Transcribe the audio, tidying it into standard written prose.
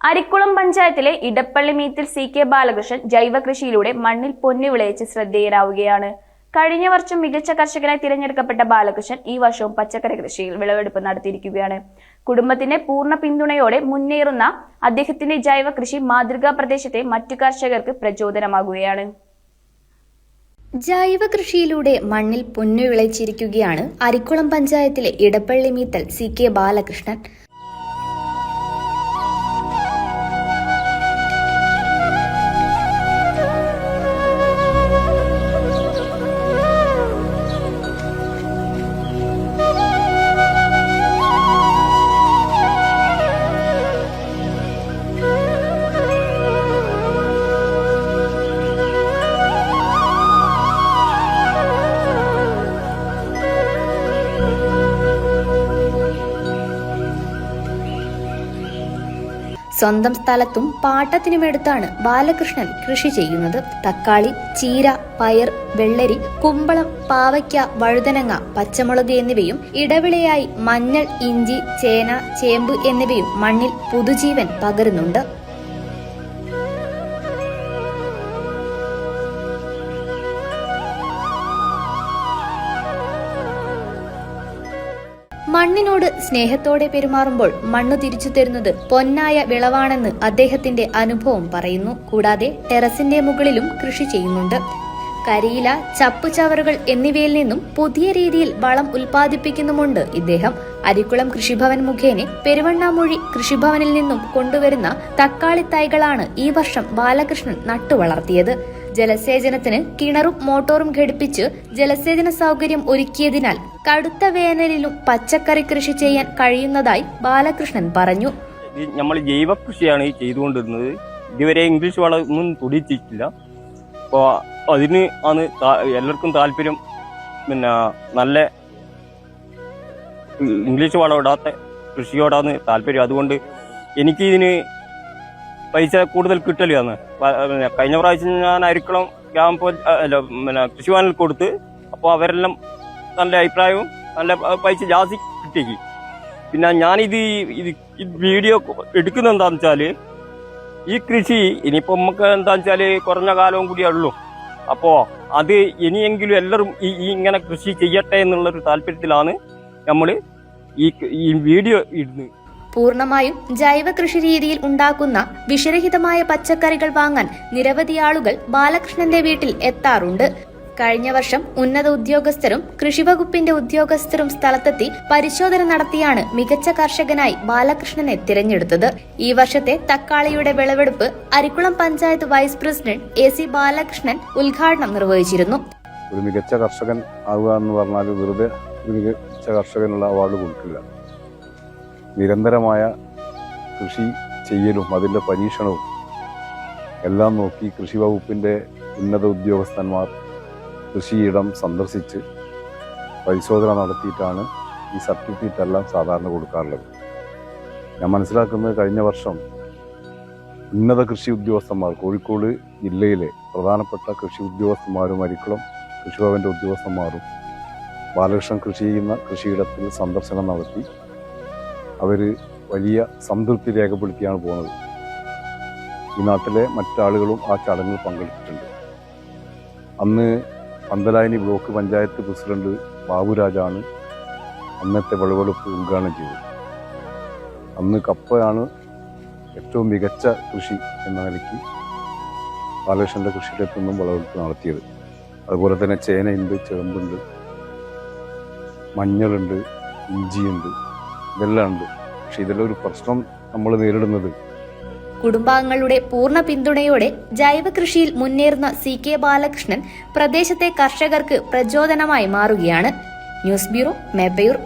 അരിക്കുളം പഞ്ചായത്തിലെ ഇടപ്പള്ളി മീത്തിൽ CK ബാലകൃഷ്ണൻ ജൈവ കൃഷിയിലൂടെ മണ്ണിൽ പൊന്നു വിളയിച്ച് ശ്രദ്ധേയനാവുകയാണ്. കഴിഞ്ഞ വർഷം മികച്ച കർഷകനായി തിരഞ്ഞെടുക്കപ്പെട്ട ബാലകൃഷ്ണൻ ഈ വർഷവും പച്ചക്കറി കൃഷിയിൽ വിളവെടുപ്പ് നടത്തിയിരിക്കുകയാണ്. കുടുംബത്തിന്റെ പൂർണ്ണ പിന്തുണയോടെ മുന്നേറുന്ന അദ്ദേഹത്തിന്റെ ജൈവ കൃഷി മാതൃകാ പ്രദേശത്തെ മറ്റു കർഷകർക്ക് പ്രചോദനമാകുകയാണ്. ജൈവ കൃഷിയിലൂടെ മണ്ണിൽ പൊന്നു വിളയിച്ചിരിക്കുകയാണ് അരിക്കുളം പഞ്ചായത്തിലെ ഇടപ്പള്ളി മീത്തൽ CK ബാലകൃഷ്ണൻ. സ്വന്തം സ്ഥലത്തും പാട്ടത്തിനുമെടുത്താണ് ബാലകൃഷ്ണൻ കൃഷി ചെയ്യുന്നത്. തക്കാളി, ചീര, പയർ, വെള്ളരി, കുമ്പളം, പാവയ്ക്ക, വഴുതനങ്ങ, പച്ചമുളക് എന്നിവയും ഇടവിളയായി മഞ്ഞൾ, ഇഞ്ചി, ചേന, ചേമ്പ് എന്നിവയും മണ്ണിൽ പുതുജീവൻ പകരുന്നുണ്ട്. മണ്ണിനോട് സ്നേഹത്തോടെ പെരുമാറുമ്പോൾ മണ്ണ് തിരിച്ചു തരുന്നത് പൊന്നായ വിളവാണെന്ന് അദ്ദേഹത്തിന്റെ അനുഭവം പറയുന്നു. കൂടാതെ ടെറസിന്റെ മുകളിലും കൃഷി ചെയ്യുന്നുണ്ട്. കരിയില, ചപ്പുചവറുകൾ എന്നിവയിൽ നിന്നും പുതിയ രീതിയിൽ വളം ഉൽപ്പാദിപ്പിക്കുന്നുമുണ്ട് ഇദ്ദേഹം. അരിക്കുളം കൃഷിഭവൻ മുഖേന പെരുവണ്ണാമൂഴി കൃഷിഭവനിൽ നിന്നും കൊണ്ടുവരുന്ന തക്കാളി തൈകളാണ് ഈ വർഷം ബാലകൃഷ്ണൻ നട്ടുവളർത്തിയത്. ജലസേചനത്തിന് കിണറും മോട്ടോറും ഘടിപ്പിച്ച് ജലസേചന സൗകര്യം ഒരുക്കിയതിനാൽ കടുത്ത വേനലിലും പച്ചക്കറി കൃഷി ചെയ്യാൻ കഴിയുന്നതായി ബാലകൃഷ്ണൻ പറഞ്ഞു. നമ്മൾ ജൈവ കൃഷിയാണ് ഈ ചെയ്തുകൊണ്ടിരുന്നത്. ഇതുവരെ ഇംഗ്ലീഷ് വളം ഒന്നും തുടിച്ചിട്ടില്ല. അപ്പോൾ അതിന് ആണ് എല്ലാവർക്കും താല്പര്യം. പിന്നെ നല്ല ഇംഗ്ലീഷ് വളം ഇടാത്ത കൃഷിയോടാണ് താല്പര്യം. അതുകൊണ്ട് എനിക്കിതിന് പൈസ കൂടുതൽ കിട്ടലാണ്. കഴിഞ്ഞ പ്രാവശ്യം ഞാൻ അരിക്കുളം കൃഷിഭവനിൽ കൊടുത്ത്, അപ്പോൾ അവരെല്ലാം നല്ല അഭിപ്രായവും നല്ല പൈസ ജാസ്തി കിട്ടി. പിന്നെ ഞാനിത് വീഡിയോ എടുക്കുന്ന എന്താണെന്ന് വെച്ചാൽ, ഈ കൃഷി ഇനിയിപ്പോൾ നമുക്ക് എന്താണെന്ന് വെച്ചാൽ കുറഞ്ഞ കാലവും കൂടിയേ ഉള്ളൂ. അപ്പോൾ അത് ഇനിയെങ്കിലും എല്ലാവരും ഇങ്ങനെ കൃഷി ചെയ്യട്ടെ എന്നുള്ളൊരു താല്പര്യത്തിലാണ് നമ്മൾ ഈ വീഡിയോ ഇടുന്നത്. പൂർണ്ണമായും ജൈവ കൃഷി രീതിയിൽ ഉണ്ടാക്കുന്ന വിഷരഹിതമായ പച്ചക്കറികൾ വാങ്ങാൻ നിരവധി ആളുകൾ ബാലകൃഷ്ണന്റെ വീട്ടിൽ എത്താറുണ്ട്. കഴിഞ്ഞ വർഷം ഉന്നത ഉദ്യോഗസ്ഥരും കൃഷിവകുപ്പിന്റെ ഉദ്യോഗസ്ഥരും സ്ഥലത്തെത്തി പരിശോധന നടത്തിയാണ് മികച്ച കർഷകനായി ബാലകൃഷ്ണനെ തിരഞ്ഞെടുത്തത്. ഈ വർഷത്തെ തക്കാളിയുടെ വിളവെടുപ്പ് Arikkulam panchayat vice president AC Balakrishnan ഉദ്ഘാടനം നിർവഹിച്ചിരുന്നു. ഒരു മികച്ച കർഷകൻ ആവുക എന്ന് പറഞ്ഞാൽ വെറുതെ ഒരു മികച്ച കർഷകനുള്ള അവാർഡ് കൊടുക്കില്ല. നിരന്തരമായ കൃഷി ചെയ്യലും അതിൻ്റെ പരീക്ഷണവും എല്ലാം നോക്കി കൃഷി വകുപ്പിൻ്റെ ഉന്നത ഉദ്യോഗസ്ഥന്മാർ കൃഷിയിടം സന്ദർശിച്ച് പരിശോധന നടത്തിയിട്ടാണ് ഈ സർട്ടിഫിക്കറ്റ് എല്ലാം സാധാരണ കൊടുക്കാറുള്ളത്. ഞാൻ മനസ്സിലാക്കുന്നത് കഴിഞ്ഞ വർഷം ഉന്നത കൃഷി ഉദ്യോഗസ്ഥന്മാർ, കോഴിക്കോട് ജില്ലയിലെ പ്രധാനപ്പെട്ട കൃഷി ഉദ്യോഗസ്ഥന്മാരും അരിക്കുളം കൃഷിഭവൻ്റെ ഉദ്യോഗസ്ഥന്മാരും ബാലകൃഷ്ണൻ കൃഷി ചെയ്യുന്ന കൃഷിയിടത്തിൽ സന്ദർശനം നടത്തി അവർ വലിയ സംതൃപ്തി രേഖപ്പെടുത്തിയാണ് പോകുന്നത്. ഈ നാട്ടിലെ മറ്റാളുകളും ആ ചടങ്ങിൽ പങ്കെടുത്തിട്ടുണ്ട്. അന്ന് പന്തലായനി ബ്ലോക്ക് പഞ്ചായത്ത് പ്രസിഡന്റ് ബാബുരാജാണ് അന്നത്തെ വിളവെടുപ്പ് ഉദ്ഘാടനം ചെയ്തത്. അന്ന് കപ്പയാണ് ഏറ്റവും മികച്ച കൃഷി എന്ന നിലയ്ക്ക് ബാലകൃഷ്ണന്റെ കൃഷിയിടത്തു നിന്നും വിളവെടുപ്പ് നടത്തിയത്. അതുപോലെ തന്നെ ചേനയുണ്ട്, ചേമ്പുണ്ട്, മഞ്ഞളുണ്ട്, ഇഞ്ചിയുണ്ട്, ഇതെല്ലാം ഉണ്ട്. പക്ഷെ ഇതിലൊരു ഒരു പ്രശ്നം നമ്മൾ നേരിടുന്നത്, കുടുംബാംഗങ്ങളുടെ പൂർണ്ണ പിന്തുണയോടെ ജൈവ കൃഷിയിൽ മുന്നേറുന്ന CK ബാലകൃഷ്ണൻ പ്രദേശത്തെ കർഷകർക്ക് പ്രചോദനമായി മാറുകയാണ്. News bureau, Meppayur.